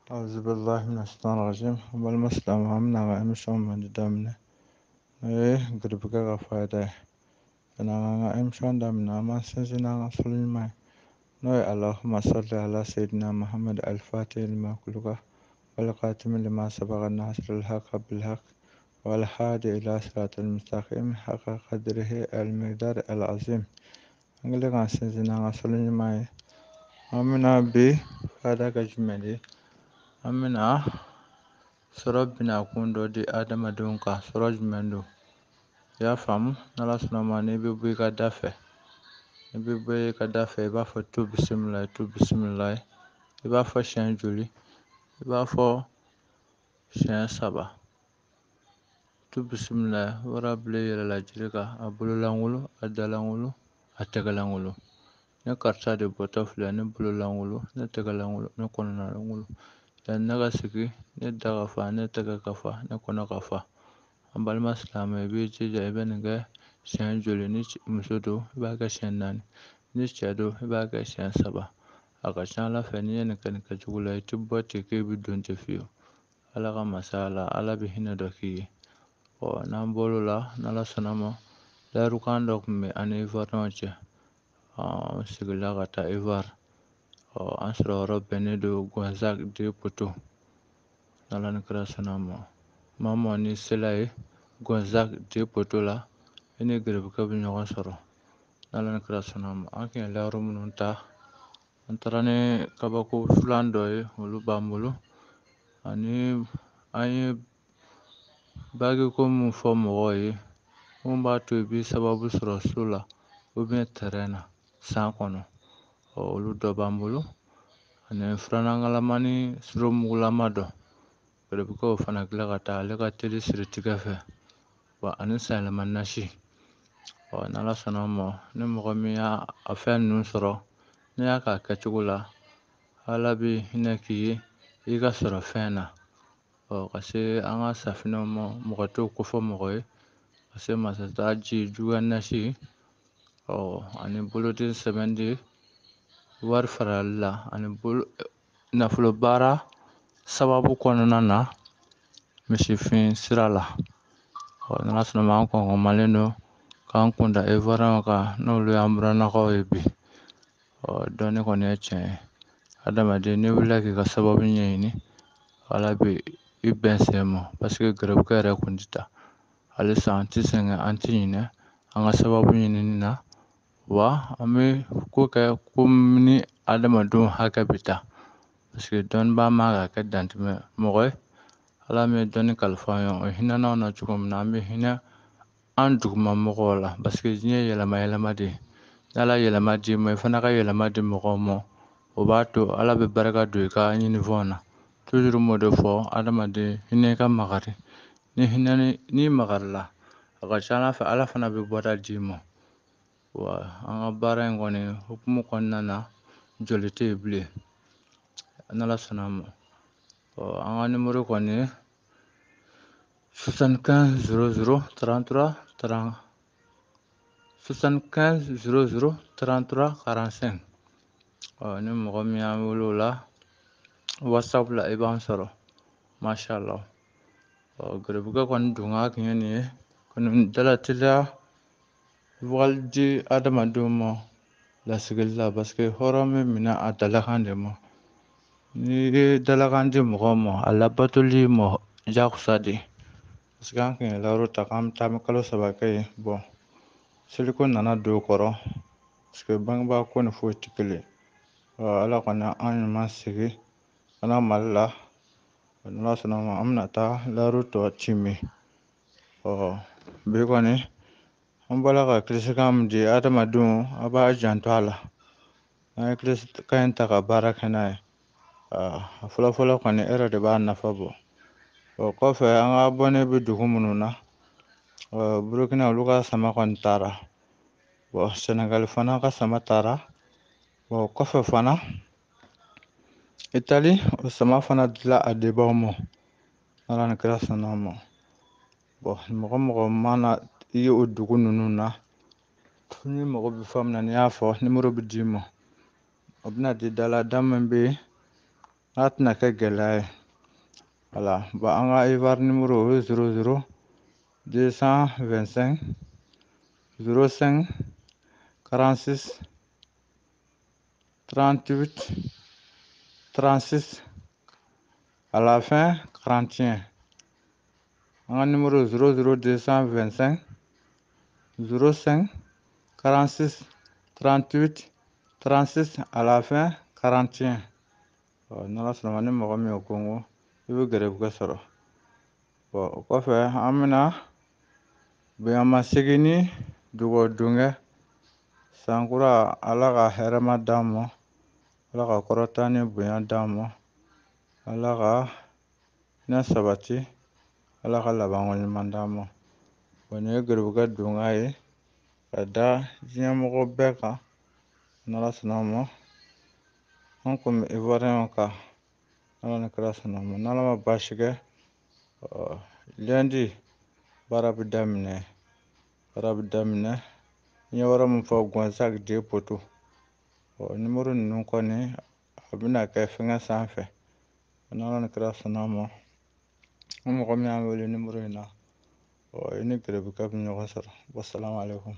أعوذ بالله من الشيطان الرجيم والمسلم ومنا وإمشون من دمنا قرب كذا فايدة أنا إمشون دمنا ما سنجنا رسول ما نوي اللهم صل على سيدنا محمد الفاتح لما خلق والقاتم لما سبق الناصر الحق بالحق والهادي إلى صراط المستقيم حق قدره المقدار العظيم أنجلنا سنجنا رسول ما أمنا بي فايدة كجمالي أمنا sɔrɔ bina kun dɔ di adamadenw kan sɔrɔ jumɛn don i y'a faamu n'ala sɔnna ma n'i bɛ bɔ i ka da fɛ i b'a fɔ tu bisimilayi i b'a fɔ siɲɛ joli i b'a fɔ siɲɛ 3 tu bisimilayi wara bilen yɛlɛla jiri kan a bololankolo a dalankolo a tɛgɛlankolo ne karisa de bɔtɔ filɛ ne bololankolo ne tɛgɛlankolo ne kɔnɔnalankolo yanni ne ka sigi ne da ka fa ne tɛgɛ ka fa ne kɔnɔ ka fa an balima silamɛ i b'i jija i bɛ nin kɛ siɲɛ joli ni muso don i b'a kɛ siɲɛ 4 ni cɛ don i b'a kɛ siɲɛ 3 a ka ca ala fɛ n'i ye nin kɛ nin kɛcogo la i tɛ bɔ ten k'i bɛ don ten fiyewu ala ka masaya la ala bɛ hinɛ dɔ k'i ye n'an bɔr'o la n'ala sɔnna ma layirukan dɔ tun bɛ an ni ivoiriyɛnw cɛ an sigila ka taa ivoire an sɔrɔ yɔrɔ bɛnnen don gonzague de poto n'ala ni kira sɔnna ma maa o maa n'i sela ye gonzague de poto la i ni gɛrɛbukɛ bɛ ɲɔgɔn sɔrɔ n'ala ni kira sɔnna ma an tun ye layiru minnu ta an taara ni kabako filan dɔ ye olu b'an bolo ani an ye bagiko min fɔ mɔgɔw ye mun b'a to i bɛ sababu sɔrɔ so la terrain na san kɔnɔ olu dɔ b'an bolo ani furanangalama ni suromugulama dɔ gɛrɛbukɛw fana dilan ka taa ale ka teli siritigɛ fɛ ani sayɛlɛma nasi n'ala sɔnna ma ni mɔgɔ min y'a fɛn ninnu sɔrɔ n'i y'a k'a kɛcogo la ala bɛ hinɛ k'i ye i ka sɔrɔ fɛn na ka se an ka safinɛw ma mɔgɔ t'o kofɔ mɔgɔ ye ka se masaji juguya nasi ani boloden sɛbɛndi wari farali la ani nafolo baara sababu kɔnɔna na misifin sira la n'ala sɔnna ma an kɔngɔmalen don k'an kunda ivoiriyɛnw kan n'olu y'an burannakaw ye bi dɔnni kɔni ye tiɲɛ ye adamaden n'i wulila k'i ka sababu ɲɛɲini ala bɛ i bɛn sen ma paseke gɛrɛbukɛ yɛrɛ kun tɛ taa halisa an tɛ sɛgɛn an tɛ ɲinɛ an ka sababu ɲinini na wa an bɛ ko kɛ ko ni adamadenw hakɛ bɛ taa paseke dɔnnibaa man ka kɛ dantɛmɛ mɔgɔ ye ala min ye dɔnni kalifa an ye o hinɛna anw na cogo min na an bɛ hinɛ an duguma mɔgɔw la paseke diɲɛ ye yɛlɛma yɛlɛma de ye n'ala ye yɛlɛma d'i ma i fana ka yɛlɛma di mɔgɔw ma o b'a to ala bɛ barika don i ka ɲinifɛnw na toujours n b'o de fɔ adamaden hinɛ ka makari n'i magarila a ka ca ala fɛ ala fana bɛ bɔda d'i ma wa an ka baara in kɔni hukumu kɔnɔna na joli tɛ yen bilen n'ala sɔnna ma an ka nimoro kɔni ye 75 00 33 30 75 00 33 45 ni mɔgɔ min y'an wele o la whatsapp la i b'an sɔrɔ mashallah gɛrɛbukɛ kɔni don ka kun ye nin ye kɔni dalateliya vocal di adamadenw ma lasigili la parce que hɔrɔn bɛ minɛ a dalakan de ma n'i ye dalakan di mɔgɔw ma a labatoli ma jakusa de parce que an kun ye layiru ta k'an bɛ taa an bɛ kalo 3 kɛ yen seliko nana don o kɔrɔ parce que bangebaa ko ni foyi tɛ kelen ala kɔni an ɲuman sigi ka na mali la n'ala sɔnna ma an bɛna taa layiru tɔ timin bi kɔni an bɔra ka kilisikan min di adamadenw a b'a janto a la n'an ye kilisikan in ta ka baara kɛ n'a ye a fɔlɔfɔlɔ kɔni e yɛrɛ de b'a nafa bɔ kɔfɛ an ka bɔnnen bɛ dugu minnu na burukina olu ka sama kɔni taara sɛnɛgali fana ka sama taara kɔfɛ fana itali o sama fana dila a debaw ma ala ni kira sɔnna ma mɔgɔ mɔgɔ mana i ye o dugu ninnu na ni mɔgɔ bɛ fɛn min na n'i y'a fɔ nimoro bɛ d'i ma o bɛna di dala da min bɛ yen tɛna kɛ gɛlɛya ye voilà bon an ka Ivoire numéro o ye 00 225 05 46 38 36 à la fin 41. Un numéro 00225 05 46 38 36 à la fin 41. N'ala sɔnna ni mɔgɔ min ko n ko i bɛ gɛrɛsɛgɛ sɔrɔ. O kɔfɛ an bɛna bonyamasegin ni dugawudonkɛ sankura Ala ka hɛrɛma d'an ma, Ala ka kɔrɔta ni bonya d'an ma, Ala ka hinɛ sabati, Ala ka labanko ɲuman d'an ma. Nin ye gɛrɛsɛgɛ donkan ye ka da diɲɛ mɔgɔ bɛɛ kan n'Ala sɔnna ma. An komi Ivoiriyɛnw kan n'Ala ni kira sɔnna ma, n'Ala ma baasi kɛ lundi baara bɛ daminɛ. N ye yɔrɔ min fɔ Gonzague de Poto, numéro ninnu kɔni a bɛna kɛ fɛngɛ sanfɛ n'Ala ni kira sɔnna ma. Ni mɔgɔ min y'an wele numéro in na i ni gɛrɛsɛgɛ bɛ ɲɔgɔn sɔrɔ. Wassalamu alaikum.